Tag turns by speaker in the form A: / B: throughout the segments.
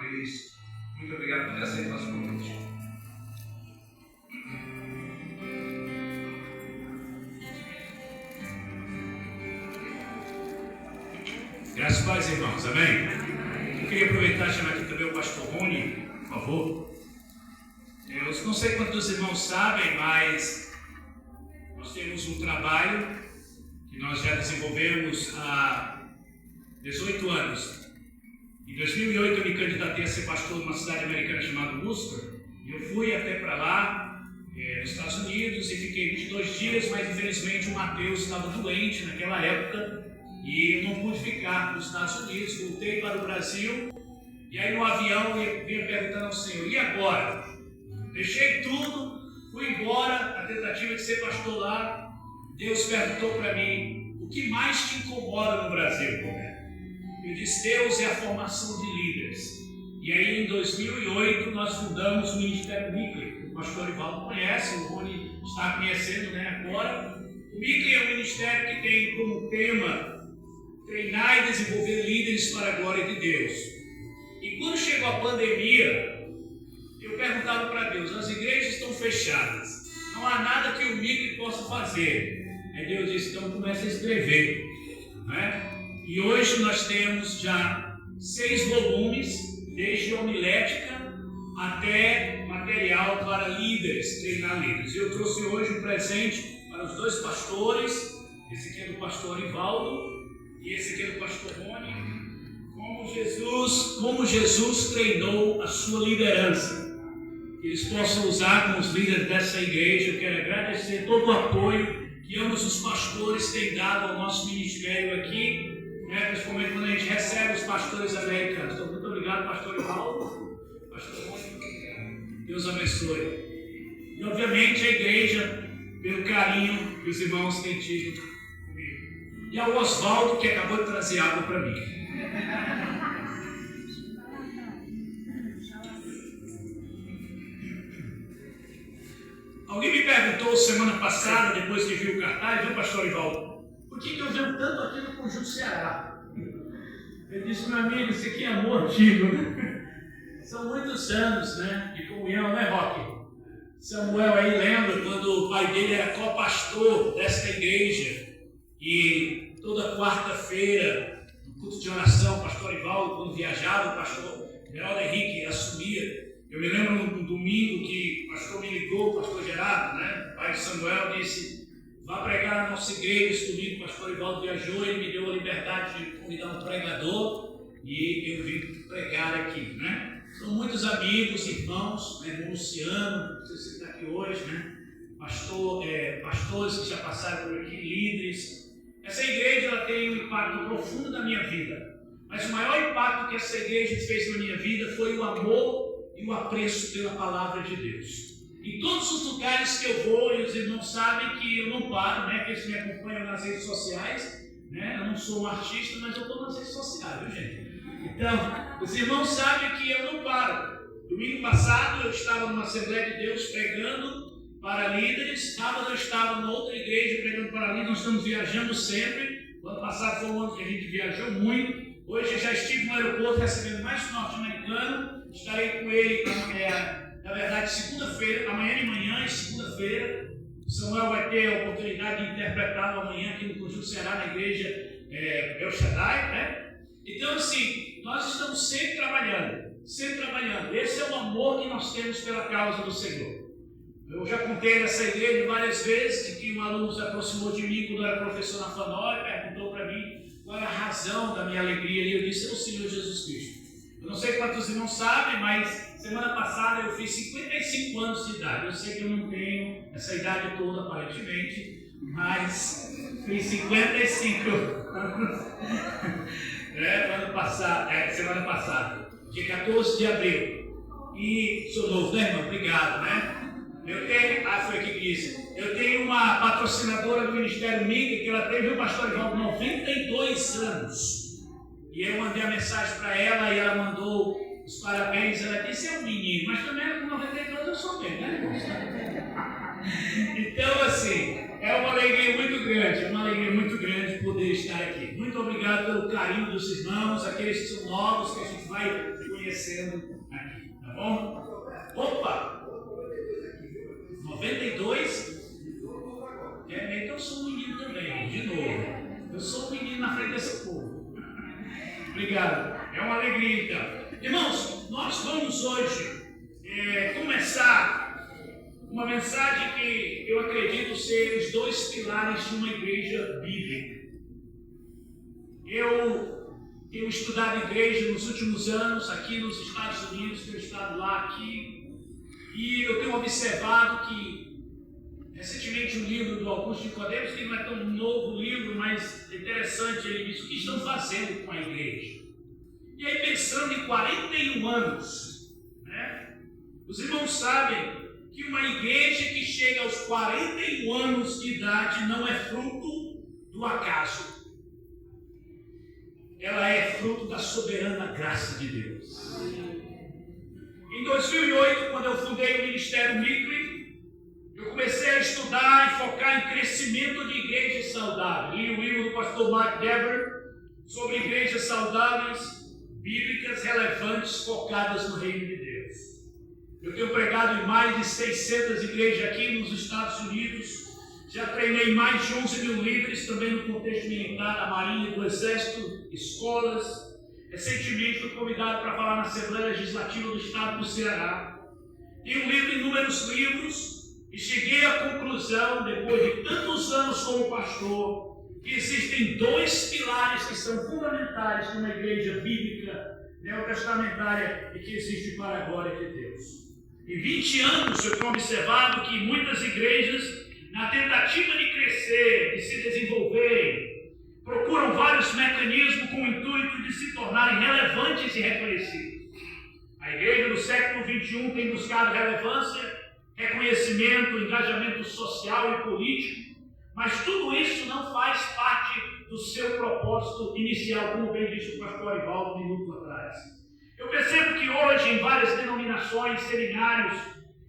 A: Cristo. Muito obrigado por ter aceito o nosso convite.
B: Graças a Deus, irmãos. Amém? Eu queria aproveitar e chamar aqui também o pastor Rony, por favor. Eu não sei quantos irmãos sabem, mas nós temos um trabalho que nós já desenvolvemos há 18 anos. Em 2008 eu me candidatei a ser pastor numa cidade americana chamada Worcester. E eu fui até para lá, nos Estados Unidos, e fiquei 22 dias, mas infelizmente o Mateus estava doente naquela época e eu não pude ficar nos Estados Unidos. Voltei para o Brasil e aí no avião eu vinha perguntando ao Senhor: e agora? Deixei tudo, fui embora, a tentativa de ser pastor lá. Deus perguntou para mim: o que mais te incomoda no Brasil, Roberto? Eu disse: Deus é a formação de líderes. E aí em 2008 nós fundamos o Ministério Weekly. O pastor Ivaldo conhece, o Rony está conhecendo, agora. O Weekly é um ministério que tem como tema treinar e desenvolver líderes para a glória de Deus. E quando chegou a pandemia, eu perguntava para Deus: as igrejas estão fechadas, não há nada que o Weekly possa fazer. Aí Deus disse: então comece a escrever, E hoje nós temos já 6 volumes, desde homilética até material para líderes, treinar líderes. Eu trouxe hoje um presente para os 2 pastores. Esse aqui é do pastor Ivaldo e esse aqui é do pastor Rony. Como Jesus treinou a sua liderança. Que eles possam usar com os líderes dessa igreja. Eu quero agradecer todo o apoio que ambos os pastores têm dado ao nosso ministério aqui, principalmente quando a gente recebe os pastores americanos. Então, muito obrigado, pastor Ivaldo, pastor Rony. Deus abençoe. E obviamente a igreja, pelo carinho que os irmãos têm tido comigo. E ao Oswaldo, que acabou de trazer água para mim. Alguém me perguntou semana passada, depois que viu o cartaz, viu, pastor Ivaldo, por que eu venho tanto aqui no Conjunto Ceará? Eu disse: meu amigo, isso aqui é amor antigo, São muitos anos, de comunhão, Roque? Samuel aí lembra quando o pai dele era co-pastor desta igreja e toda quarta-feira, no culto de oração, o pastor Ivaldo, quando viajava, o pastor Geraldo Henrique assumia. Eu me lembro no domingo que o pastor me ligou, o pastor Gerardo, o pai de Samuel, disse: vá pregar na nossa igreja esse domingo. O pastor Ivaldo viajou, ele me deu a liberdade de convidar um pregador e eu vim pregar aqui, São muitos amigos, irmãos, irmão Luciano, não sei se ele está aqui hoje, pastores que já passaram por aqui, líderes. Essa igreja ela tem um impacto profundo na minha vida, mas o maior impacto que essa igreja fez na minha vida foi o amor e o apreço pela palavra de Deus. Em todos os lugares que eu vou, e os irmãos sabem que eu não paro, que eles me acompanham nas redes sociais, eu não sou um artista, mas eu estou nas redes sociais, viu, gente? Então, os irmãos sabem que eu não paro. Domingo passado eu estava numa Assembleia de Deus pregando para líderes. Sábado eu estava numa outra igreja pregando para líderes. Nós estamos viajando sempre. O ano passado foi um ano que a gente viajou muito. Hoje eu já estive no aeroporto recebendo mais um norte-americano. Estarei com ele, na verdade, segunda-feira, amanhã de manhã e segunda-feira. O Samuel vai ter a oportunidade de interpretá-lo amanhã aqui no Conjunto Ceará, na igreja El Shaddai, Então, assim, nós estamos sempre trabalhando, sempre trabalhando. Esse é o amor que nós temos pela causa do Senhor. Eu já contei nessa igreja várias vezes de que um aluno se aproximou de mim quando eu era professor na FANOL e perguntou para mim qual era a razão da minha alegria. E eu disse: é o Senhor Jesus Cristo. Eu não sei quantos irmãos sabem, mas semana passada eu fiz 55 anos de idade. Eu sei que eu não tenho essa idade toda, aparentemente, mas fiz 55 anos. Semana passada, dia 14 de abril. E sou novo, irmão? Obrigado, foi aqui que disse. Eu tenho uma patrocinadora do Ministério Mídia que ela teve o pastor Ivaldo 92 anos. E eu mandei a mensagem para ela e ela mandou os parabéns. Ela disse: é um menino, mas também com 92 eu sou bem, irmão? Então, assim, É uma alegria muito grande poder estar aqui. Muito obrigado pelo carinho dos irmãos, aqueles que são novos, que a gente vai conhecendo aqui, tá bom? Opa! 92? Então eu sou um menino também, de novo. Eu sou um menino na frente desse povo. Obrigado. É uma alegria, então. Irmãos, nós vamos hoje começar uma mensagem que eu acredito ser os dois pilares de uma igreja bíblica. Eu tenho estudado igreja nos últimos anos, aqui nos Estados Unidos, tenho estado lá, aqui, e eu tenho observado que, recentemente, um livro do Augusto Nicodemos, que não é tão novo livro, mas interessante, ele diz o que estão fazendo com a igreja. E aí, pensando em 41 anos, né, os irmãos sabem que uma igreja que chega aos 41 anos de idade não é fruto do acaso. Ela é fruto da soberana graça de Deus. Em 2008, quando eu fundei o Ministério Wycliffe, eu comecei a estudar e focar em crescimento de igrejas saudáveis. Li o livro do pastor Mark Dever sobre igrejas saudáveis, bíblicas, relevantes, focadas no reino de Deus. Eu tenho pregado em mais de 600 igrejas aqui nos Estados Unidos. Já treinei mais de 11 mil líderes, também no contexto militar, da Marinha, do Exército, escolas. Recentemente fui convidado para falar na Assembleia Legislativa do Estado do Ceará. Tenho lido inúmeros livros e cheguei à conclusão, depois de tantos anos como pastor, que existem dois pilares que são fundamentais numa igreja bíblica, neotestamentária e que existe para a glória de Deus. Em 20 anos eu tenho observado que muitas igrejas, na tentativa de crescer, de se desenvolverem, procuram vários mecanismos com o intuito de se tornarem relevantes e reconhecidos. A igreja do século XXI tem buscado relevância, reconhecimento, engajamento social e político, mas tudo isso não faz parte do seu propósito inicial, como bem disse o pastor Arivaldo um minuto atrás. Eu percebo que hoje, em várias denominações, seminários,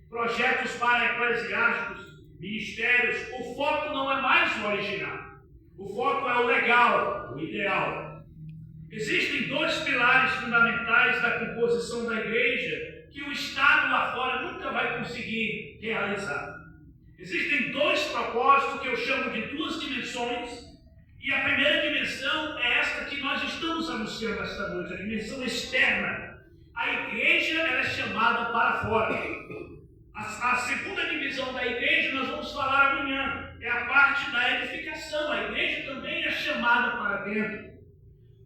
B: projetos para eclesiásticos, ministérios, o foco não é mais o original. O foco é o legal, o ideal. Existem dois pilares fundamentais da composição da igreja que o Estado lá fora nunca vai conseguir realizar. Existem dois propósitos que eu chamo de duas dimensões. E a primeira dimensão é esta que nós estamos anunciando esta noite, a dimensão externa. A igreja ela é chamada para fora. A segunda divisão da igreja nós vamos falar amanhã. É a parte da edificação. A igreja também é chamada para dentro.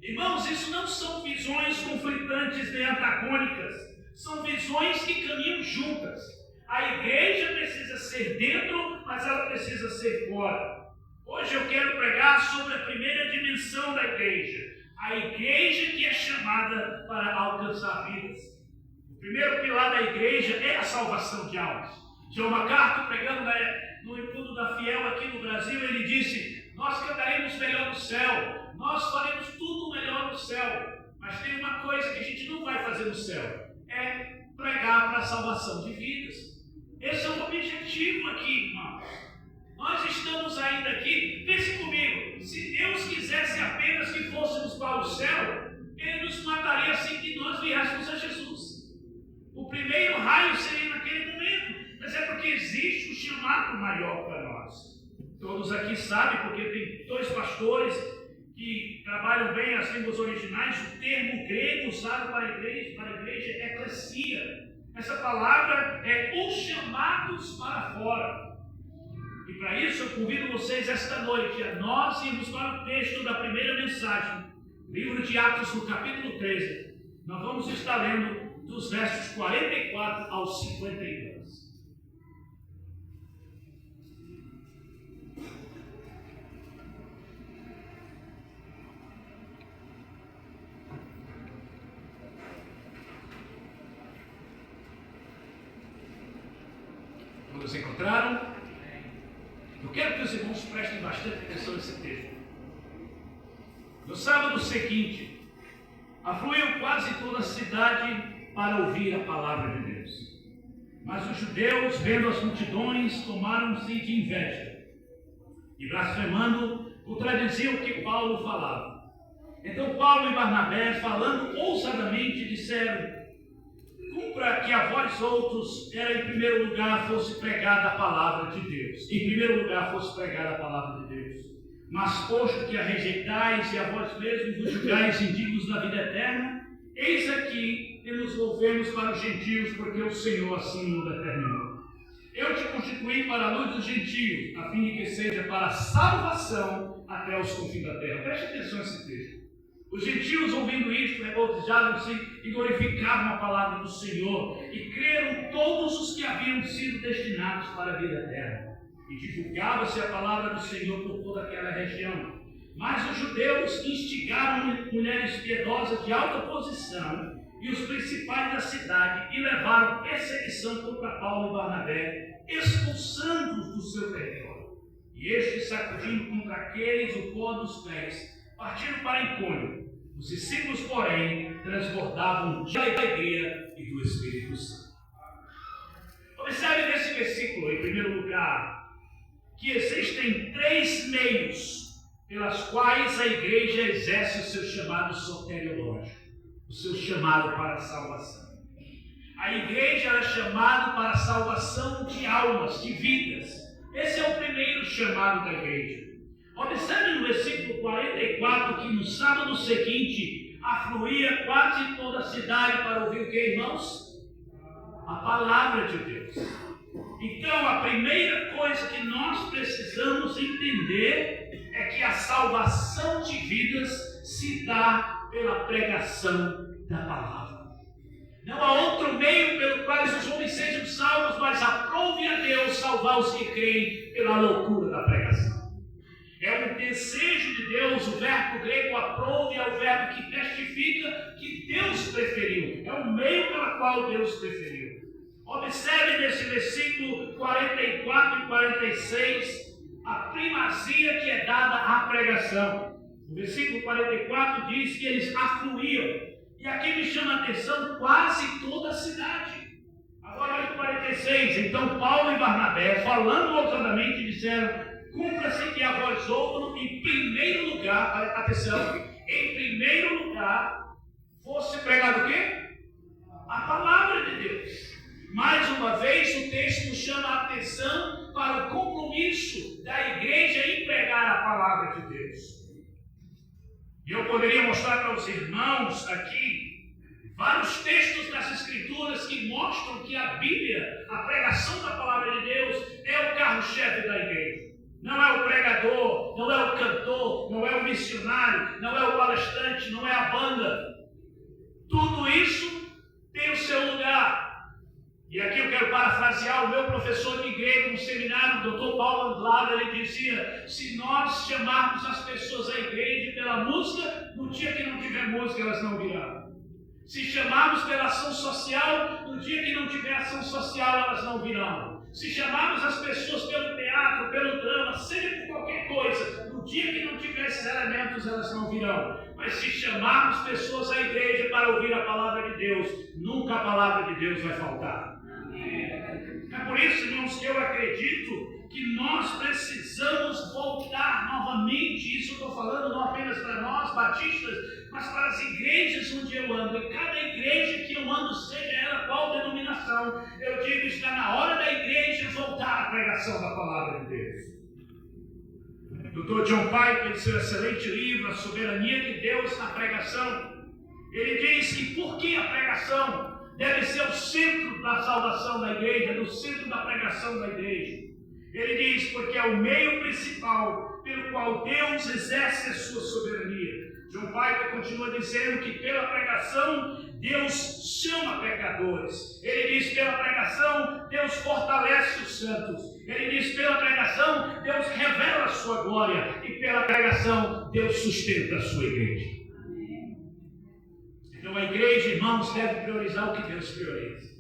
B: Irmãos, isso não são visões conflitantes nem antagônicas. São visões que caminham juntas. A igreja precisa ser dentro, mas ela precisa ser fora. Hoje eu quero pregar sobre a primeira dimensão da igreja. A igreja que é chamada para alcançar vidas. O primeiro pilar da igreja é a salvação de almas. John MacArthur, pregando no encontro da Fiel aqui no Brasil, ele disse: nós cantaremos melhor no céu, nós faremos tudo melhor no céu, mas tem uma coisa que a gente não vai fazer no céu, é pregar para a salvação de vidas. Esse é o objetivo aqui, irmãos. Nós estamos ainda aqui, pense comigo, se Deus quisesse apenas que fôssemos para o céu, Ele nos mataria assim que nós viéssemos a Jesus. O primeiro raio seria naquele momento, mas é porque existe um chamado maior para nós. Todos aqui sabem, porque tem dois pastores que trabalham bem as línguas originais, o termo grego usado para a igreja é eclesia. Essa palavra é os chamados para fora. E para isso eu convido vocês esta noite a nós irmos para o texto da primeira mensagem, livro de Atos, no capítulo 13. Nós vamos estar lendo dos versos 44 ao 52. Todos encontraram? Eu quero que os irmãos prestem bastante atenção nesse texto. No sábado seguinte, afluiu quase toda a cidade para ouvir a palavra de Deus. Mas os judeus, vendo as multidões, tomaram-se de inveja e blasfemando, contradiziam o que Paulo falava. Então Paulo e Barnabé, falando ousadamente, disseram: cumpra que a vós outros era em primeiro lugar fosse pregada a palavra de Deus. Em primeiro lugar fosse pregada a palavra de Deus. Mas posto que a rejeitais e a vós mesmos vos julgais indignos da vida eterna, eis aqui que nos volvemos para os gentios, porque o Senhor assim o determinou. Eu te constituí para a luz dos gentios, a fim de que seja para a salvação até os confins da terra. Preste atenção a esse texto. Os gentios, ouvindo isto, regozijaram-se e glorificavam a palavra do Senhor, e creram todos os que haviam sido destinados para a vida eterna. E divulgava-se a palavra do Senhor por toda aquela região. Mas os judeus instigaram mulheres piedosas de alta posição e os principais da cidade, e levaram perseguição contra Paulo e Barnabé, expulsando-os do seu território. E estes, sacudindo contra aqueles o pó dos pés, partiram para Icônio. Os discípulos, porém, transbordavam de alegria e do Espírito Santo. Observe nesse versículo, em primeiro lugar, que existem 3 meios pelas quais a igreja exerce o seu chamado soteriológico, o seu chamado para a salvação. A igreja é chamada para a salvação de almas, de vidas. Esse é o primeiro chamado da igreja. Observe no versículo 44 que no sábado seguinte afluía quase toda a cidade para ouvir o que, irmãos? A palavra de Deus. Então a primeira coisa que nós precisamos entender é que a salvação de vidas se dá pela pregação da palavra. Não há outro meio pelo qual os homens sejam salvos, mas aprove a Deus salvar os que creem pela loucura da pregação. É um desejo de Deus, o verbo grego aprove é o verbo que testifica que Deus preferiu. É o meio pelo qual Deus preferiu. Observe nesse versículo 44 e 46 a primazia que é dada à pregação. O versículo 44 diz que eles afluíam. E aqui me chama a atenção quase toda a cidade. Agora olha o 46. Então Paulo e Barnabé, falando ousadamente, disseram: cumpra-se que a vós outros, em primeiro lugar, atenção, em primeiro lugar, fosse pregado o quê? A palavra de Deus. Mais uma vez, o texto nos chama a atenção para o compromisso da igreja em pregar a palavra de Deus. E eu poderia mostrar para os irmãos aqui vários textos das Escrituras que mostram que a Bíblia, a pregação da palavra de Deus, é o carro-chefe da igreja. Não é o pregador, não é o cantor, não é o missionário, não é o palestrante, não é a banda. Tudo isso tem o seu lugar. E aqui eu quero parafrasear o meu professor de grego no seminário, o Dr. Paulo Andrade. Ele dizia: se nós chamarmos as pessoas à igreja pela música, no dia que não tiver música elas não virão. Se chamarmos pela ação social, no dia que não tiver ação social elas não virão. Se chamarmos as pessoas pelo teatro, pelo drama, seja por qualquer coisa, no dia que não tiver esses elementos elas não virão. Mas se chamarmos pessoas à igreja para ouvir a palavra de Deus, nunca a palavra de Deus vai faltar. É por isso, irmãos, que eu acredito que nós precisamos voltar novamente. Isso eu estou falando não apenas para nós, batistas, mas para as igrejas onde eu ando. E cada igreja que eu ando, seja ela qual denominação, eu digo, está na hora da igreja voltar à pregação da palavra de Deus. Dr. John Piper, em seu excelente livro, A Soberania de Deus na Pregação, ele diz que por que a pregação deve ser o centro da salvação da igreja, do centro da pregação da igreja. Ele diz, porque é o meio principal pelo qual Deus exerce a sua soberania. John Piper continua dizendo que pela pregação Deus chama pecadores. Ele diz, pela pregação Deus fortalece os santos. Ele diz, pela pregação Deus revela a sua glória. E pela pregação Deus sustenta a sua igreja. Então a igreja, irmãos, deve priorizar o que Deus prioriza.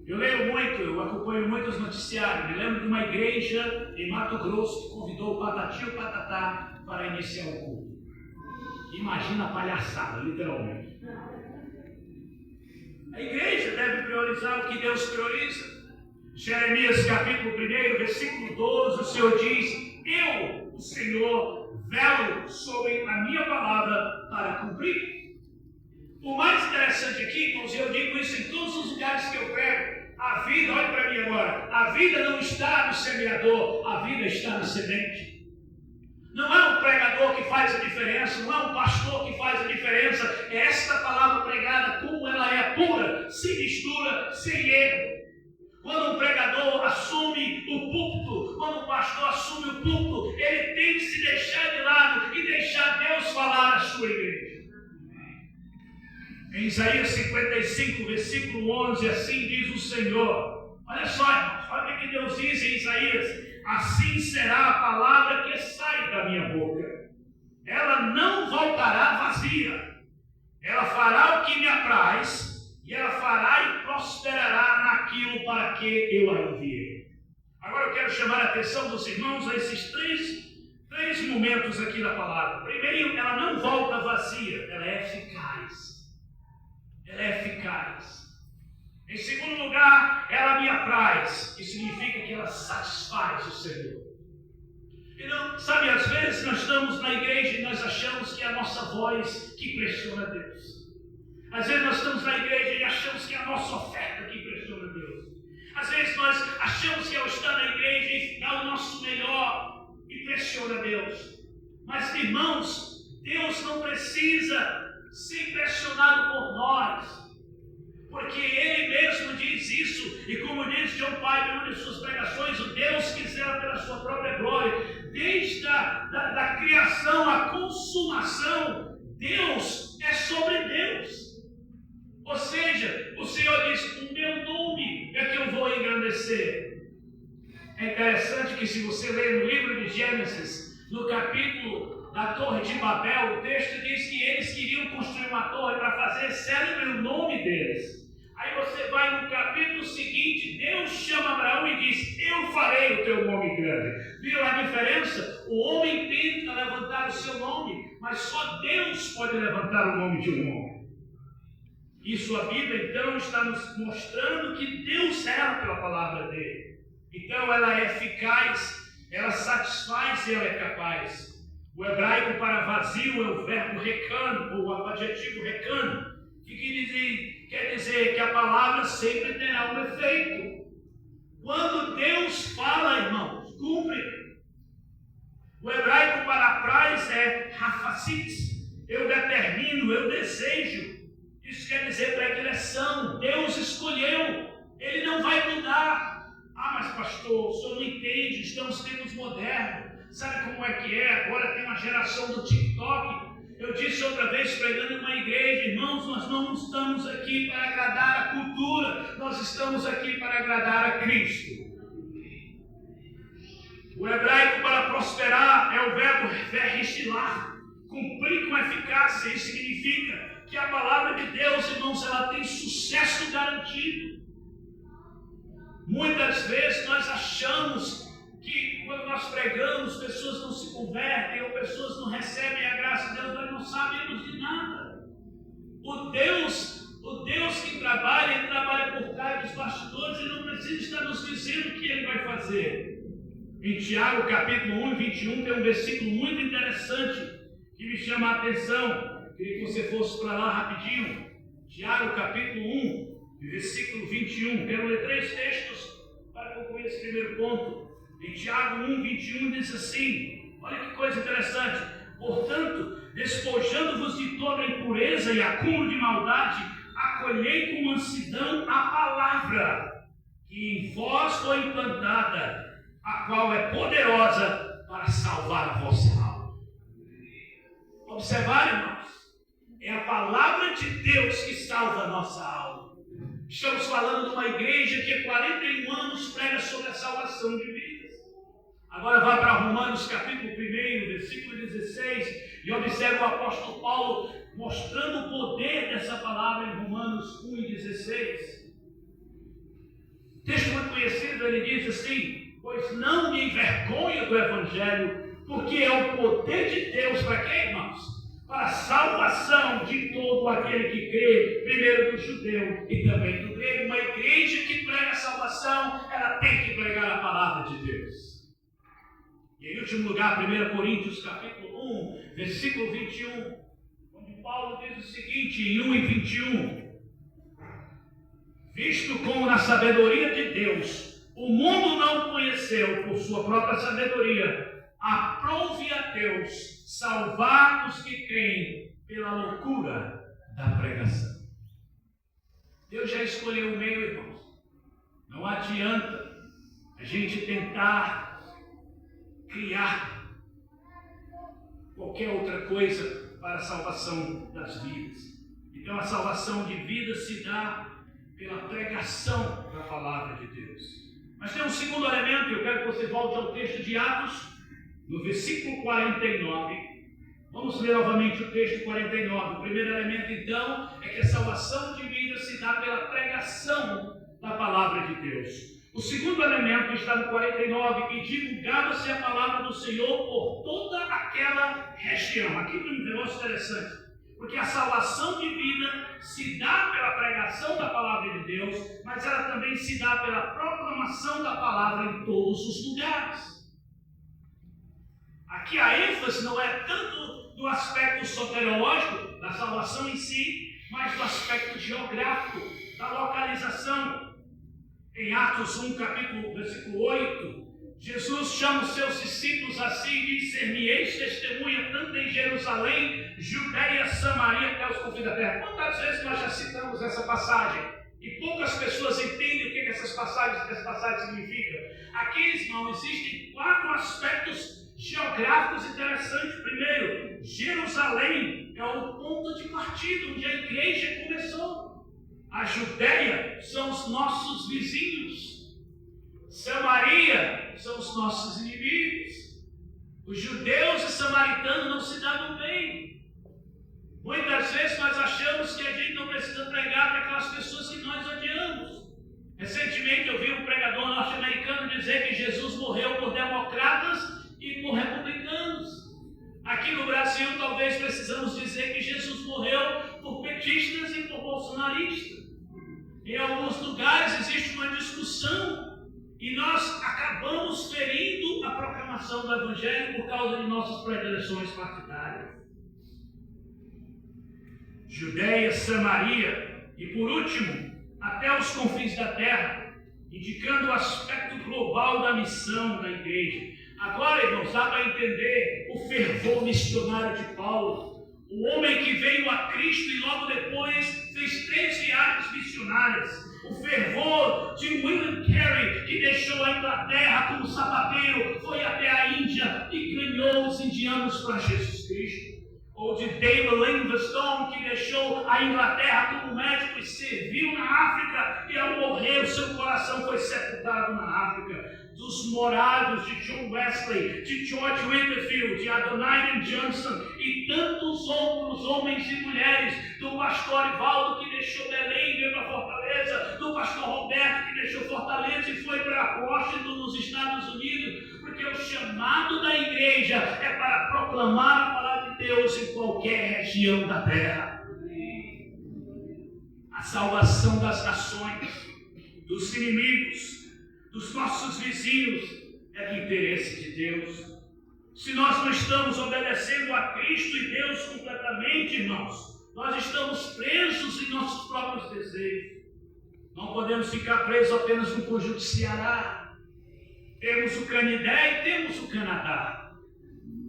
B: Eu leio muito, eu acompanho muitos noticiários. Me lembro de uma igreja em Mato Grosso que convidou o Patati e o Patatá para iniciar o culto. Imagina a palhaçada, literalmente. A igreja deve priorizar o que Deus prioriza. Jeremias capítulo 1, versículo 12, o Senhor diz: eu, o Senhor, velo sobre a minha palavra para cumprir. O mais interessante aqui, irmãos, e eu digo isso em todos os lugares que eu prego, a vida, olhe para mim agora, a vida não está no semeador, a vida está na semente. Não é um pregador que faz a diferença, não é um pastor que faz a diferença, é esta palavra pregada como ela é pura, sem mistura, sem erro. Quando um pregador assume o púlpito, quando um pastor assume o púlpito, ele tem que se deixar de lado e deixar Deus falar à sua igreja. Em Isaías 55, versículo 11, assim diz o Senhor. Olha só, irmãos, olha o que Deus diz em Isaías. Assim será a palavra que sai da minha boca. Ela não voltará vazia. Ela fará o que me apraz, e ela fará e prosperará naquilo para que eu a enviei. Agora eu quero chamar a atenção dos irmãos a esses três momentos aqui da palavra. Primeiro, ela não volta vazia, ela é eficaz. Ela é eficaz. Em segundo lugar, ela me apraz, que significa que ela satisfaz o Senhor. Então, sabe, às vezes nós estamos na igreja e nós achamos que é a nossa voz que impressiona Deus. Às vezes nós estamos na igreja e achamos que é a nossa oferta que impressiona Deus. Às vezes nós achamos que ao estar na igreja e dar o nosso melhor impressiona Deus. Mas, irmãos, Deus não precisa ser impressionado por nós, porque Ele mesmo diz isso, e como diz John Piper em uma de suas pregações, o Deus que zela pela sua própria glória, desde a criação à consumação, Deus é sobre Deus. Ou seja, o Senhor diz, o meu nome é que eu vou engrandecer. É interessante que se você ler no livro de Gênesis, no capítulo da Torre de Babel, o texto diz que eles queriam construir uma torre para fazer célebre o nome deles. Aí você vai no capítulo seguinte, Deus chama Abraão e diz, eu farei o teu nome grande. Viu a diferença? O homem tenta levantar o seu nome, mas só Deus pode levantar o nome de um homem. Isso a Bíblia então está nos mostrando que Deus zela pela palavra dele. Então ela é eficaz, ela satisfaz e ela é capaz. O hebraico para vazio é o verbo recano, ou o adjetivo recano, que quer dizer que a palavra sempre terá um efeito. Quando Deus fala, irmãos, cumpre. O hebraico para apraz é rafasit, eu determino, eu desejo. Isso quer dizer predileção. Deus escolheu, Ele não vai mudar. Ah, mas pastor, o senhor não entende, estamos em tempos modernos. Sabe como é que é? Agora tem uma geração do TikTok. Eu disse outra vez pregando em uma igreja, irmãos, nós não estamos aqui para agradar a cultura, nós estamos aqui para agradar a Cristo. O hebraico para prosperar é o verbo verishtilar, cumprir com eficácia. Isso significa que a palavra de Deus, irmãos, ela tem sucesso garantido. Muitas vezes nós achamos que quando nós pregamos, pessoas não se convertem ou pessoas não recebem a graça de Deus, nós não sabemos de nada. O Deus que trabalha, Ele trabalha por trás dos bastidores, Ele não precisa estar nos dizendo o que Ele vai fazer. Em Tiago capítulo 1, 21, tem um versículo muito interessante que me chama a atenção. Queria que você fosse para lá rapidinho. Tiago capítulo 1, versículo 21. Quero ler 3 textos para concluir esse primeiro ponto. Em Tiago 1, 21 diz assim, olha que coisa interessante. Portanto, despojando-vos de toda impureza e acúmulo de maldade, acolhei com mansidão a palavra que em vós foi implantada, a qual é poderosa para salvar a vossa alma. Observar, irmãos, é a palavra de Deus que salva a nossa alma. Estamos falando de uma igreja que há 41 anos prega sobre a salvação de vidas. Agora vá para Romanos capítulo 1, versículo 16, e observe o apóstolo Paulo mostrando o poder dessa palavra em Romanos 1 e 16. Texto muito conhecido, ele diz assim, pois não me envergonho do Evangelho, porque é o poder de Deus para quê, irmãos? Para a salvação de todo aquele que crê, primeiro do judeu e também do grego. Uma igreja que prega a salvação, ela tem que pregar a palavra de Deus. E em último lugar, 1 Coríntios capítulo 1, versículo 21, onde Paulo diz o seguinte, em 1 e 21, visto como na sabedoria de Deus, o mundo não conheceu por sua própria sabedoria, aprove a Deus salvar os que creem pela loucura da pregação. Deus já escolheu o meio, irmãos. Não adianta a gente tentar criar qualquer outra coisa para a salvação das vidas. Então a salvação de vida se dá pela pregação da palavra de Deus. Mas tem um segundo elemento, eu quero que você volte ao texto de Atos, no versículo 49. Vamos ler novamente o texto 49. O primeiro elemento, então, é que a salvação de vida se dá pela pregação da palavra de Deus. O segundo elemento está no 49, e divulgava-se a palavra do Senhor por toda aquela região. Aqui tem um negócio interessante, porque a salvação de vida se dá pela pregação da palavra de Deus, mas ela também se dá pela proclamação da palavra em todos os lugares. Aqui a ênfase não é tanto do aspecto soteriológico da salvação em si, mas do aspecto geográfico, da localização. Em Atos 1, versículo 8, Jesus chama os seus discípulos assim e diz: ser-me-eis testemunha tanto em Jerusalém, Judeia, Samaria, até os confins da terra. Quantas vezes nós já citamos essa passagem? E poucas pessoas entendem o que essa passagem significa. Aqui, irmão, existem 4 aspectos geográficos interessantes. Primeiro, Jerusalém é o ponto de partida onde a igreja começou. A Judeia são os nossos vizinhos. Samaria são os nossos inimigos. Os judeus e samaritanos não se davam bem. Muitas vezes nós achamos que a gente não precisa pregar para aquelas pessoas que nós odiamos. Recentemente eu vi um pregador norte-americano dizer que Jesus morreu por democratas e por republicanos. Aqui no Brasil talvez precisamos dizer que Jesus morreu por petistas e por bolsonaristas. Em alguns lugares existe uma discussão e nós acabamos ferindo a proclamação do Evangelho por causa de nossas predileções partidárias. Judeia, Samaria e, por último, até os confins da terra, indicando o aspecto global da missão da igreja. Agora, irmãos, dá para entender o fervor missionário de Paulo. O homem que veio a Cristo e logo depois fez 3 viagens missionárias. O fervor de William Carey, que deixou a Inglaterra como sapateiro, foi até a Índia e ganhou os indianos para Jesus Cristo. Ou de David Livingstone, que deixou a Inglaterra como médico e serviu na África, e ao morrer o seu coração foi sepultado na África. Dos morados de John Wesley, de George Whitefield, de Adoniram Johnson e tantos outros homens e mulheres, do pastor Ivaldo, que deixou Belém e veio para Fortaleza, do pastor Roberto, que deixou Fortaleza e foi para Washington, nos Estados Unidos, porque o chamado da igreja é para proclamar a palavra de Deus em qualquer região da terra. A salvação das nações, dos inimigos, dos nossos vizinhos, é do interesse de Deus. Se nós não estamos obedecendo a Cristo e Deus completamente, irmãos, nós estamos presos em nossos próprios desejos. Não podemos ficar presos apenas no conjunto Ceará. Temos o Canidé e temos o Canadá.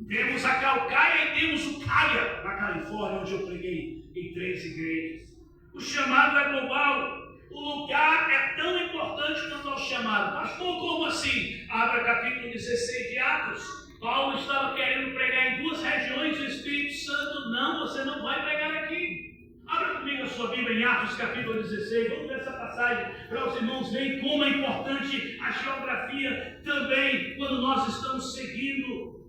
B: Temos a Calcaia e temos o Caia, na Califórnia, onde eu preguei em 3 igrejas. O chamado é global. O lugar é tão importante quanto ao chamado. Pastor, como assim? Abra capítulo 16 de Atos. Paulo estava querendo pregar em 2 regiões do Espírito Santo. Não, você não vai pregar aqui. Abra comigo a sua Bíblia em Atos capítulo 16. Vamos ver essa passagem para os irmãos verem como é importante a geografia também quando nós estamos seguindo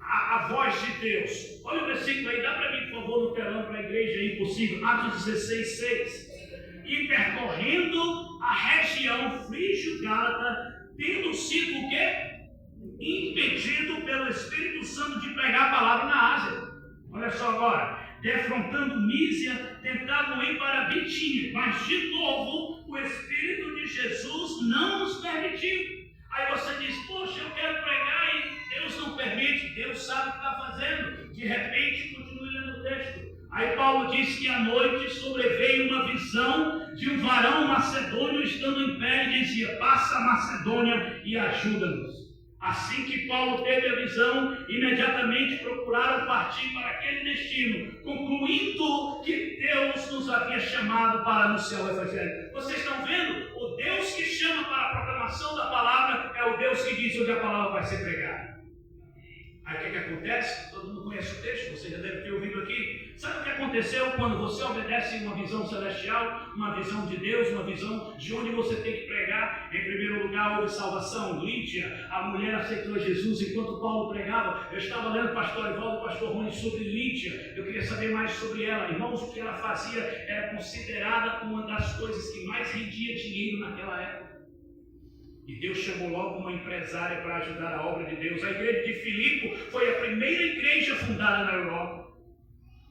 B: a voz de Deus. Olha o versículo aí, dá para mim, por favor, no telão para a igreja aí, possível. Atos 16, 6. E percorrendo a região frígio-gálata, tendo sido o quê? Impedido pelo Espírito Santo de pregar a palavra na Ásia. Olha só agora. Defrontando Mísia, tentavam ir para Bitínia, mas de novo o Espírito de Jesus não nos permitiu. Aí você diz: poxa, eu quero pregar e Deus não não permite, Deus sabe o que está fazendo. De repente, continue lendo o texto. Aí Paulo diz que à noite sobreveio uma visão de um varão macedônio estando em pé e dizia: passa a Macedônia e ajuda-nos. Assim que Paulo teve a visão, imediatamente procuraram partir para aquele destino, concluindo que Deus nos havia chamado para anunciar o Evangelho. Vocês estão vendo? O Deus que chama para a proclamação da palavra é o Deus que diz onde a palavra vai ser pregada. Aí o que acontece? Todo mundo conhece o texto, você já deve ter ouvido aqui. Sabe o que aconteceu quando você obedece uma visão celestial, uma visão de Deus, uma visão de onde você tem que pregar? Em primeiro lugar, houve salvação. Lídia, a mulher aceitou Jesus enquanto Paulo pregava. Eu estava lendo o pastor Evaldo e o pastor Rony sobre Lídia. Eu queria saber mais sobre ela. Irmãos, o que ela fazia era considerada uma das coisas que mais rendia dinheiro naquela época. E Deus chamou logo uma empresária para ajudar a obra de Deus. A igreja de Filipe foi a primeira igreja fundada na Europa.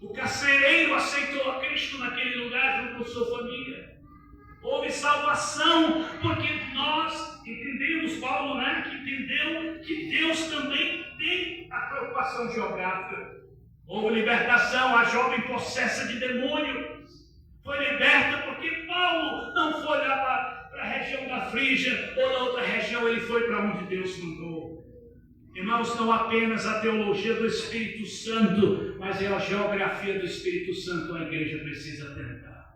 B: O carcereiro aceitou a Cristo naquele lugar junto com sua família. Houve salvação, porque nós entendemos, Paulo, que entendeu que Deus também tem a preocupação geográfica. Houve libertação, a jovem possessa de demônio foi liberta, porque Paulo não foi lá para a região da Frígia ou na outra região, ele foi para onde Deus mandou. Irmãos, não apenas a teologia do Espírito Santo, mas é a geografia do Espírito Santo a igreja precisa tentar.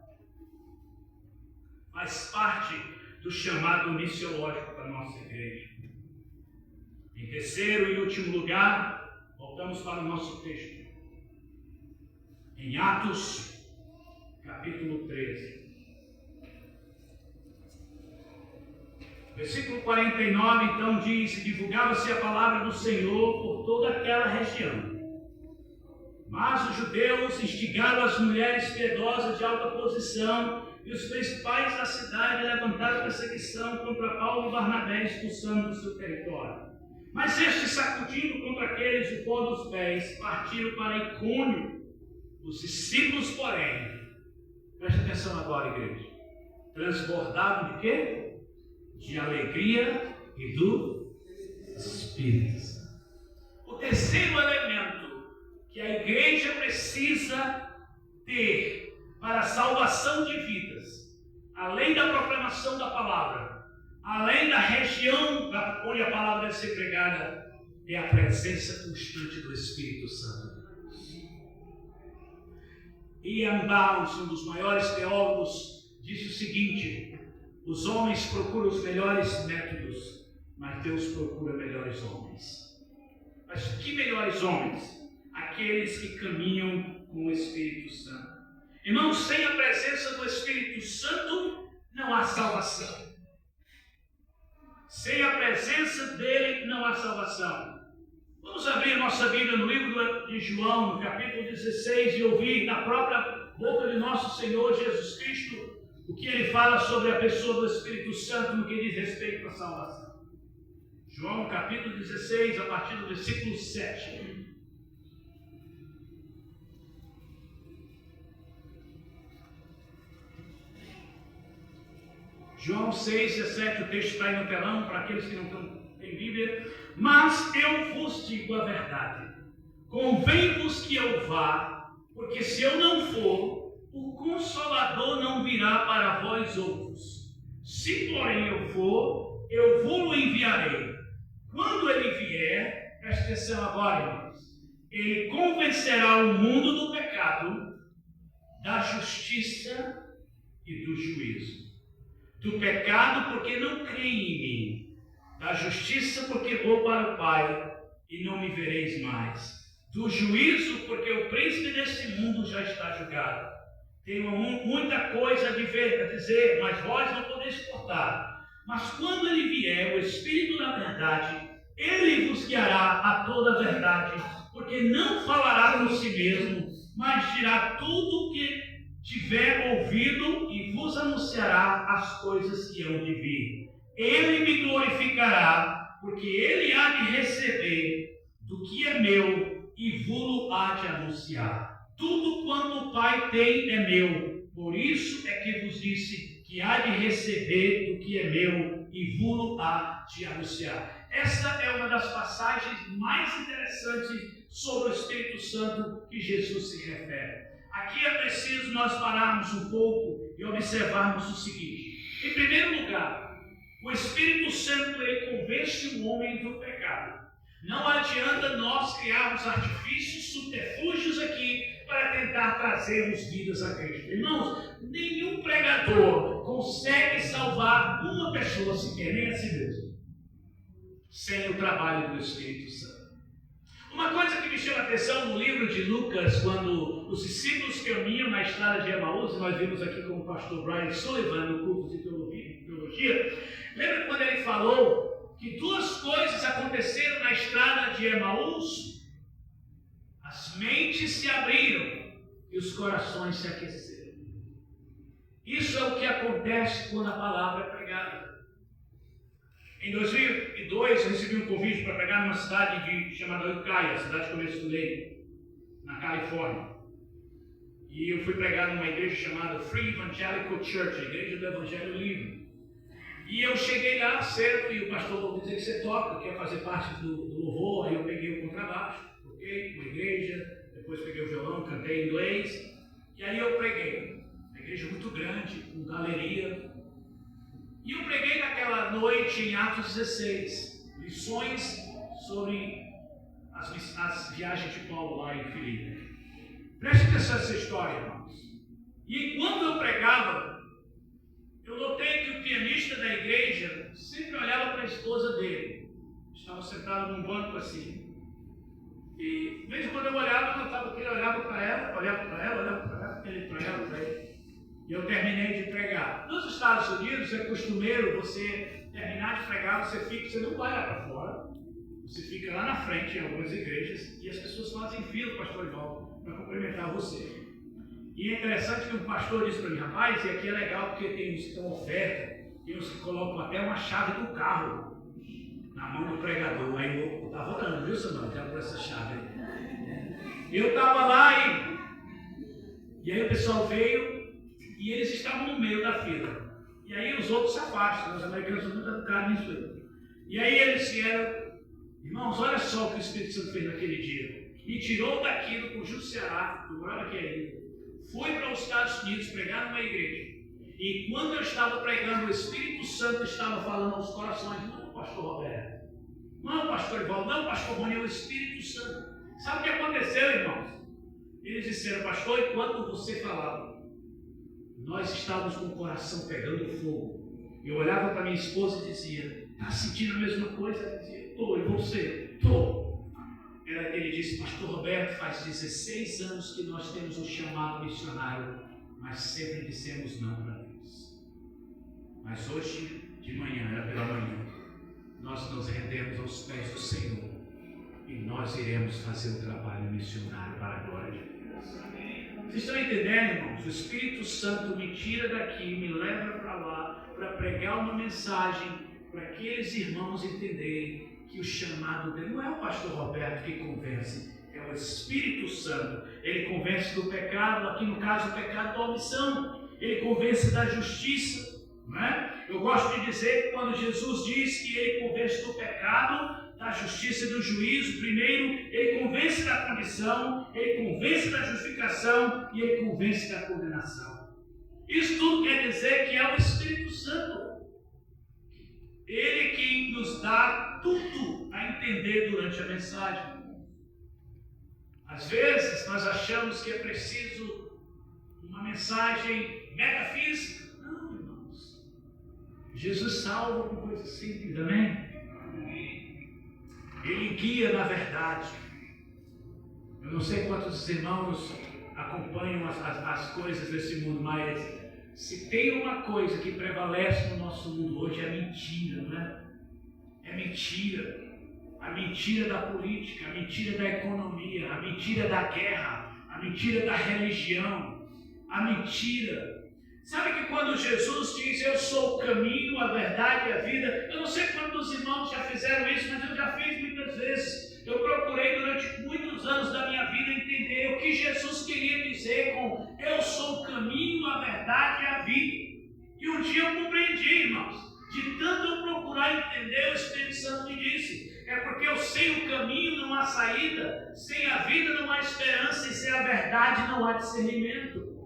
B: Faz parte do chamado missiológico da nossa igreja. Em terceiro e último lugar, voltamos para o nosso texto. Em Atos, capítulo 13. Versículo 49, então, diz: divulgava-se a palavra do Senhor por toda aquela região. Mas os judeus instigaram as mulheres piedosas de alta posição e os principais da cidade levantaram perseguição contra Paulo e Barnabé, expulsando do seu território. Mas estes, sacudindo contra aqueles o pó dos pés, partiram para Icônio. Os discípulos, porém, presta atenção agora, igreja, transbordavam de quê? De alegria e do Espírito Santo. O terceiro elemento que a igreja precisa ter para a salvação de vidas, além da proclamação da palavra, além da região onde a palavra deve ser pregada, é a presença constante do Espírito Santo. Ian Downs, um dos maiores teólogos, disse o seguinte: os homens procuram os melhores métodos, mas Deus procura melhores homens. Mas que melhores homens? Aqueles que caminham com o Espírito Santo. Irmãos, sem a presença do Espírito Santo, não há salvação. Sem a presença dele, não há salvação. Vamos abrir nossa Bíblia no livro de João, no capítulo 16, e ouvir da própria boca de nosso Senhor Jesus Cristo o que ele fala sobre a pessoa do Espírito Santo no que diz respeito à salvação. João capítulo 16, a partir do versículo 7. João 6, 17, o texto está aí no telão, para aqueles que não têm Bíblia. Mas eu vos digo a verdade, convém-vos que eu vá, porque se eu não for, o Consolador não virá para vós outros. Se porém eu for, eu vou-lo enviarei. Quando ele vier, preste atenção agora, irmãos, ele convencerá o mundo do pecado, da justiça e do juízo. Do pecado, porque não creem em mim. Da justiça, porque vou para o Pai e não me vereis mais. Do juízo, porque o príncipe deste mundo já está julgado. Tenho muita coisa a dizer, mas vós não podeis suportar. Mas quando ele vier, o Espírito da verdade, ele vos guiará a toda a verdade, porque não falará por si mesmo, mas dirá tudo o que tiver ouvido e vos anunciará as coisas que hão de vir. Ele me glorificará, porque ele há de receber do que é meu e vos há de anunciar. Tudo quanto o Pai tem é meu, por isso é que vos disse que há de receber do que é meu e vos há de anunciar. esta é uma das passagens mais interessantes sobre o Espírito Santo que Jesus se refere. Aqui é preciso nós pararmos um pouco e observarmos o seguinte. Em primeiro lugar, o Espírito Santo ele convence o homem do pecado. Não adianta nós criarmos artifícios, subterfúgios aqui para tentar trazermos vidas a Cristo. Irmãos, nenhum pregador consegue salvar uma pessoa sequer, nem a si mesmo, sem o trabalho do Espírito Santo. Uma coisa que me chama a atenção no livro de Lucas, quando os discípulos caminham na estrada de Emaús, nós vimos aqui com o pastor Brian Sullivan no curso de teologia, lembra quando ele falou que duas coisas aconteceram na estrada de Emaús? As mentes se abriram e os corações se aqueceram. Isso é o que acontece quando a palavra é pregada. Em 2002, eu recebi um convite para pregar numa cidade chamada Ukiah, cidade de comércio do leite, na Califórnia. E eu fui pregar numa igreja chamada Free Evangelical Church, a igreja do Evangelho Livre. E eu cheguei lá cedo e o pastor falou dizer que você toca, quer fazer parte do louvor. Aí eu peguei o contrabaixo, toquei uma igreja, depois peguei o violão, cantei em inglês. E aí eu preguei. Uma igreja muito grande, com galeria. E eu preguei naquela noite em Atos 16, lições sobre as viagens de Paulo lá em Filipe. Preste atenção nessa história, irmãos. E enquanto eu pregava, eu notei que o pianista da igreja sempre olhava para a esposa dele. Estava sentado num banco assim. E, de vez em quando eu olhava, eu notava que ele olhava para ela, para ele. E eu terminei de pregar. Nos Estados Unidos é costumeiro você terminar de pregar, você não vai lá para fora. Você fica lá na frente em algumas igrejas e as pessoas fazem fila, pastor Ivaldo, para cumprimentar você. E é interessante que um pastor disse para mim, rapaz, e aqui é legal porque tem uns que estão oferta, tem uns que colocam até uma chave do carro na mão do pregador. Aí eu estava orando, viu, Samuel? Já por essa chave aí. Eu estava lá e aí o pessoal veio e eles estavam no meio da fila. E aí os outros se afastam, os americanos são muito educados nisso aí. E aí eles vieram, irmãos, olha só o que o Espírito Santo fez naquele dia. Me tirou daqui do Conjunto Ceará, do morava aqui ainda. Fui para os Estados Unidos pregar numa igreja. E quando eu estava pregando, o Espírito Santo estava falando aos corações. Não, pastor Roberto. Não, pastor Ivaldo. Não, pastor Rony, é o Espírito Santo. Sabe o que aconteceu, irmãos? Eles disseram, pastor, enquanto você falava, nós estávamos com o coração pegando fogo. Eu olhava para minha esposa e dizia, está sentindo a mesma coisa? Ela dizia, estou. E você? Estou. Ele disse, pastor Roberto, faz 16 anos que nós temos um chamado missionário, mas sempre dissemos não para Deus. Mas hoje, de manhã, era pela manhã, nós nos rendemos aos pés do Senhor e nós iremos fazer o trabalho missionário para a glória de Deus. Vocês estão entendendo, irmãos? O Espírito Santo me tira daqui, me leva para lá, para pregar uma mensagem, para aqueles irmãos entenderem que o chamado dele não é o pastor Roberto que convence, é o Espírito Santo. Ele convence do pecado, aqui no caso o pecado da omissão, ele convence da justiça, não é? Eu gosto de dizer que quando Jesus diz que ele convence do pecado, da justiça e do juízo, primeiro ele convence da condição, ele convence da justificação e ele convence da condenação. Isso tudo quer dizer que é o Espírito Santo. Ele que nos dá tudo a entender durante a mensagem. Às vezes nós achamos que é preciso uma mensagem metafísica. Não, irmãos. Jesus salva com coisas simples, amém? Ele guia na verdade. Eu não sei quantos irmãos acompanham as coisas desse mundo, mas se tem uma coisa que prevalece no nosso mundo hoje é a mentira, não é? É mentira. A mentira da política, a mentira da economia, a mentira da guerra, a mentira da religião, a mentira. Sabe que quando Jesus diz, eu sou o caminho, a verdade e a vida, eu não sei quantos irmãos já fizeram isso, mas eu já fiz muitas vezes. Eu procurei durante muitos anos da minha vida entender o que Jesus queria dizer com eu sou o caminho, a verdade e a vida. E um dia eu compreendi, irmãos. De tanto eu procurar entender, o Espírito Santo me disse: é porque eu sei o caminho, não há saída, sem a vida não há esperança, e sem a verdade não há discernimento.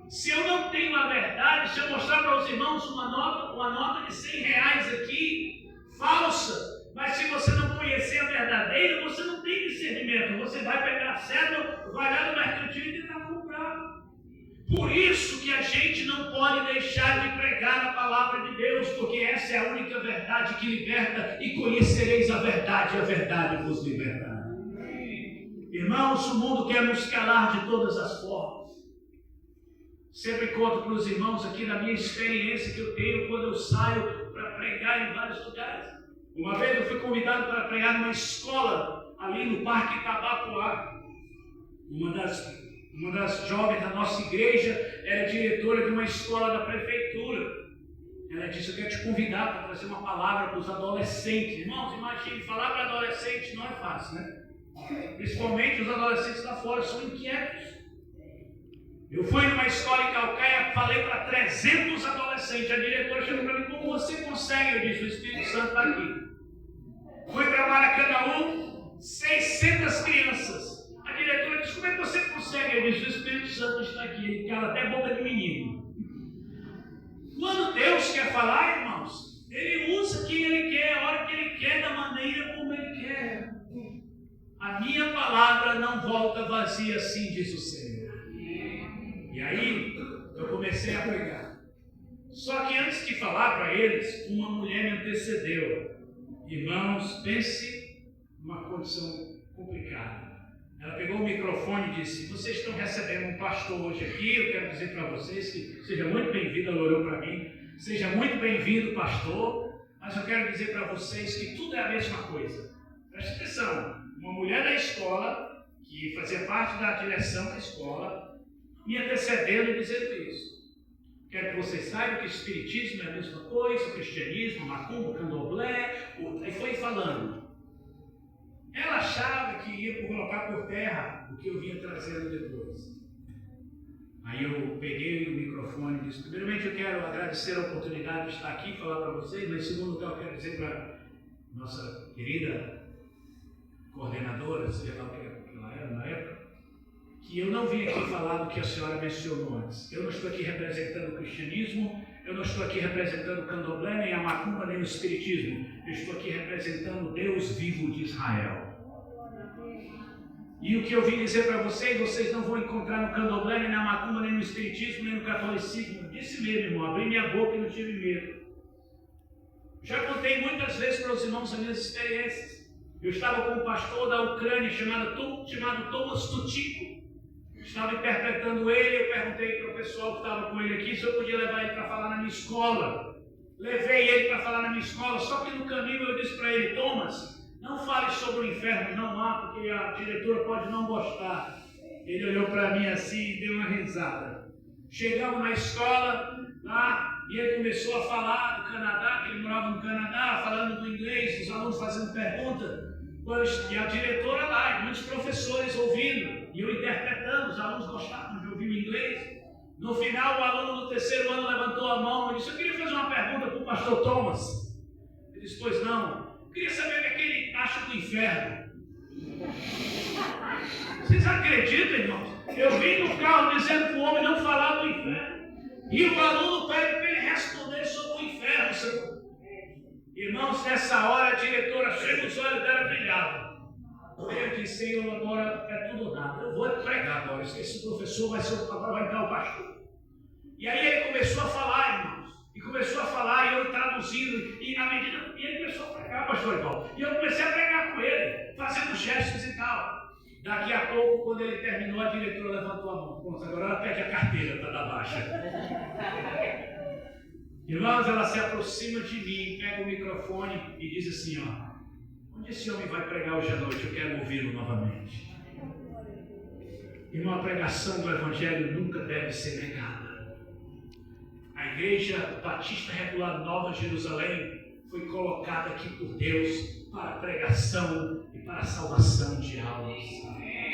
B: Se eu não tenho a verdade, se eu mostrar para os irmãos uma nota de R$100 aqui, falsa, mas se você não conhecer a verdadeira, você não tem discernimento. Você vai pegar a cédula, vai lá no mercantil e tentar comprar. Por isso que a gente não pode deixar de pregar a palavra de Deus, porque essa é a única verdade que liberta, e conhecereis a verdade vos libertará. Irmãos, o mundo quer nos calar de todas as formas. Sempre conto para os irmãos aqui da minha experiência que eu tenho quando eu saio para pregar em vários lugares. Uma vez eu fui convidado para pregar numa escola ali no Parque Itabapoá. Uma das jovens da nossa igreja era diretora de uma escola da prefeitura. Ela disse: eu quero te convidar para trazer uma palavra para os adolescentes. Irmãos, imagine, falar para adolescentes não é fácil, né? Principalmente os adolescentes lá fora são inquietos. Eu fui numa escola em Calcaia, falei para 300 adolescentes. A diretora chegou para mim: como você consegue? Eu disse: o Espírito Santo está aqui. Fui para Maracanã, 600 crianças. A diretora disse: como é que você consegue? Eu disse: o Espírito Santo está aqui. Ele cala até a boca de menino. Quando Deus quer falar, irmãos, Ele usa quem Ele quer, a hora que Ele quer, da maneira como Ele quer. A minha palavra não volta vazia, assim diz o Senhor. E aí, eu comecei a pregar. Só que antes de falar para eles, uma mulher me antecedeu. Irmãos, pense numa condição complicada. Ela pegou o microfone e disse: vocês estão recebendo um pastor hoje aqui, eu quero dizer para vocês que seja muito bem-vindo. Ela olhou para mim: seja muito bem-vindo, pastor, mas eu quero dizer para vocês que tudo é a mesma coisa. Preste atenção, uma mulher da escola, que fazia parte da direção da escola, me antecedendo e dizendo isso. Quero que vocês saibam que o espiritismo é a mesma coisa, o cristianismo, macumba, candomblé, e foi falando. Ela achava que ia colocar por terra o que eu vinha trazendo depois. Aí eu peguei o microfone e disse: primeiramente eu quero agradecer a oportunidade de estar aqui e falar para vocês, mas em segundo lugar eu quero dizer para nossa querida coordenadora, seja lá o que ela era na época, que eu não vim aqui falar do que a senhora mencionou antes. Eu não estou aqui representando o cristianismo, eu não estou aqui representando o candomblé, nem a macumba, nem o espiritismo. Eu estou aqui representando o Deus vivo de Israel. E o que eu vim dizer para vocês, vocês não vão encontrar no candomblé, nem na macumba, nem no espiritismo, nem no catolicismo. Eu disse mesmo, irmão, abri minha boca e não tive medo. Já contei muitas vezes para os irmãos as minhas experiências. Eu estava com um pastor da Ucrânia chamado Thomas Tutiko. Estava interpretando ele. Eu perguntei para o pessoal que estava com ele aqui se eu podia levar ele para falar na minha escola. Levei ele para falar na minha escola, só que no caminho eu disse para ele: Thomas, não fale sobre o inferno, não há, porque a diretora pode não gostar. Ele olhou para mim assim e deu uma risada. Chegamos na escola, lá, e ele começou a falar do Canadá, que ele morava no Canadá, falando do inglês, os alunos fazendo perguntas. E a diretora lá, e muitos professores ouvindo, e eu interpretando, os alunos gostavam de ouvir o inglês. No final, o aluno do terceiro ano levantou a mão e disse: eu queria fazer uma pergunta para o pastor Thomas. Ele disse: pois não. Eu queria saber o que é que ele acha do inferno. Vocês acreditam, irmãos? Eu vim no carro dizendo para o homem não falar do inferno. E o aluno pede para ele responder sobre o inferno, Senhor. Irmãos, nessa hora a diretora chega, os olhos dela brilhavam. Eu disse: Senhor, agora é tudo nada. Eu vou pregar agora. Esse professor vai entrar o pastor. E aí ele começou a falar, irmãos. E começou a falar, e eu traduzindo. E à medida que ele começou a pregar, pastor Ival. E eu comecei a pregar com ele, fazendo gestos e tal. Daqui a pouco, quando ele terminou, a diretora levantou a mão. Pronto, agora ela pede a carteira para dar baixa. Irmãos, ela se aproxima de mim, pega o microfone e diz assim: ó, onde esse homem vai pregar hoje à noite? Eu quero ouvi-lo novamente. Irmão, a pregação do Evangelho nunca deve ser negada. A Igreja Batista Regular Nova Jerusalém foi colocada aqui por Deus para a pregação e para a salvação de almas.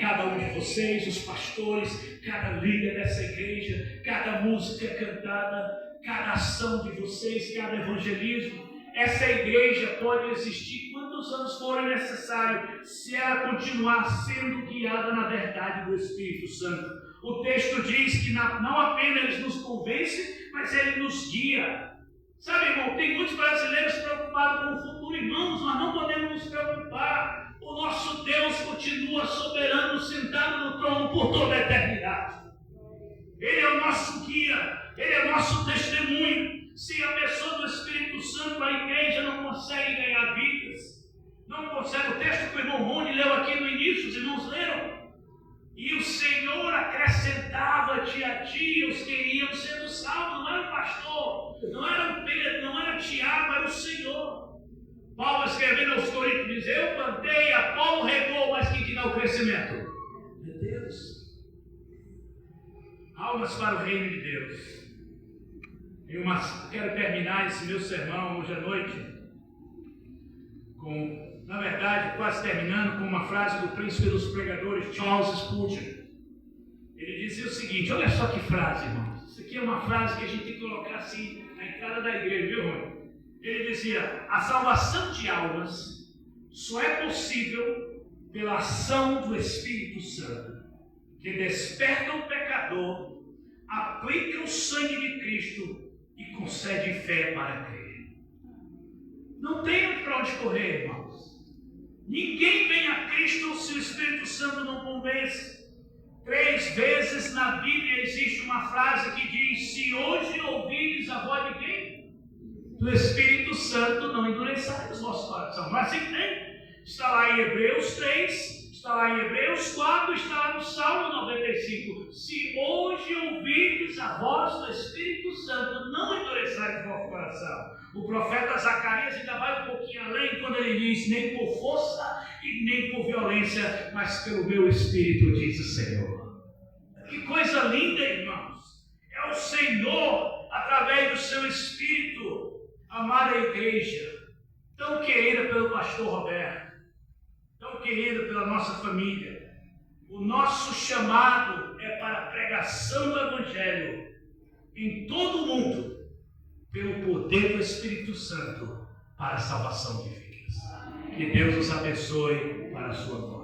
B: cada um de vocês, os pastores, cada líder dessa igreja, cada música cantada, cada ação de vocês, cada evangelismo. Essa igreja pode existir quantos anos forem necessários, se ela continuar sendo guiada na verdade do Espírito Santo. O texto diz que não apenas ele nos convence, mas ele nos guia. Sabe, irmão, tem muitos brasileiros preocupados com o futuro, irmãos, nós não podemos nos preocupar. O nosso Deus continua soberano, sentado no trono por toda a eternidade. Ele é o nosso guia, ele é o nosso testemunho. Se a pessoa do Espírito Santo, a igreja não consegue ganhar vidas, não consegue. O texto que o irmão Rony leu aqui no início, os irmãos leram. E o Senhor acrescentava dia a dia os que iam sendo salvos. Não era o pastor, não era o Pedro, não era Tiago, era o Senhor. Paulo escrevendo aos Coríntios diz: eu plantei, Apolo regou, mas quem que dá o crescimento? É Deus. Almas para o reino de Deus. Quero terminar esse meu sermão hoje à noite com, na verdade, quase terminando com uma frase do príncipe dos pregadores, Charles Spurgeon. Ele dizia o seguinte, olha só que frase, irmãos. Isso aqui é uma frase que a gente tem que colocar assim na entrada da igreja, viu, Rony? Ele dizia: a salvação de almas só é possível pela ação do Espírito Santo, que desperta o pecador, aplica o sangue de Cristo e concede fé para crer. Não tem para onde correr, irmãos. Ninguém vem a Cristo se o Espírito Santo não convence. 3 vezes na Bíblia existe uma frase que diz: se hoje ouvires a voz de quem? Do Espírito Santo, não endureçai os vossos corações. Mas assim tem. Está lá em Hebreus 3, está lá em Hebreus 4, está lá no Salmo 95. Se hoje ouvirdes a voz do Espírito Santo, não endureçai o vosso coração. O profeta Zacarias ainda vai um pouquinho além quando ele diz: nem por força e nem por violência, mas pelo meu Espírito, diz o Senhor. Que coisa linda, irmãos! É o Senhor, através do seu Espírito, amar a igreja, tão querida pelo pastor Roberto, tão querida pela nossa família. O nosso chamado é para a pregação do Evangelho em todo o mundo, pelo poder do Espírito Santo, para a salvação de vidas. Que Deus os abençoe para a sua glória.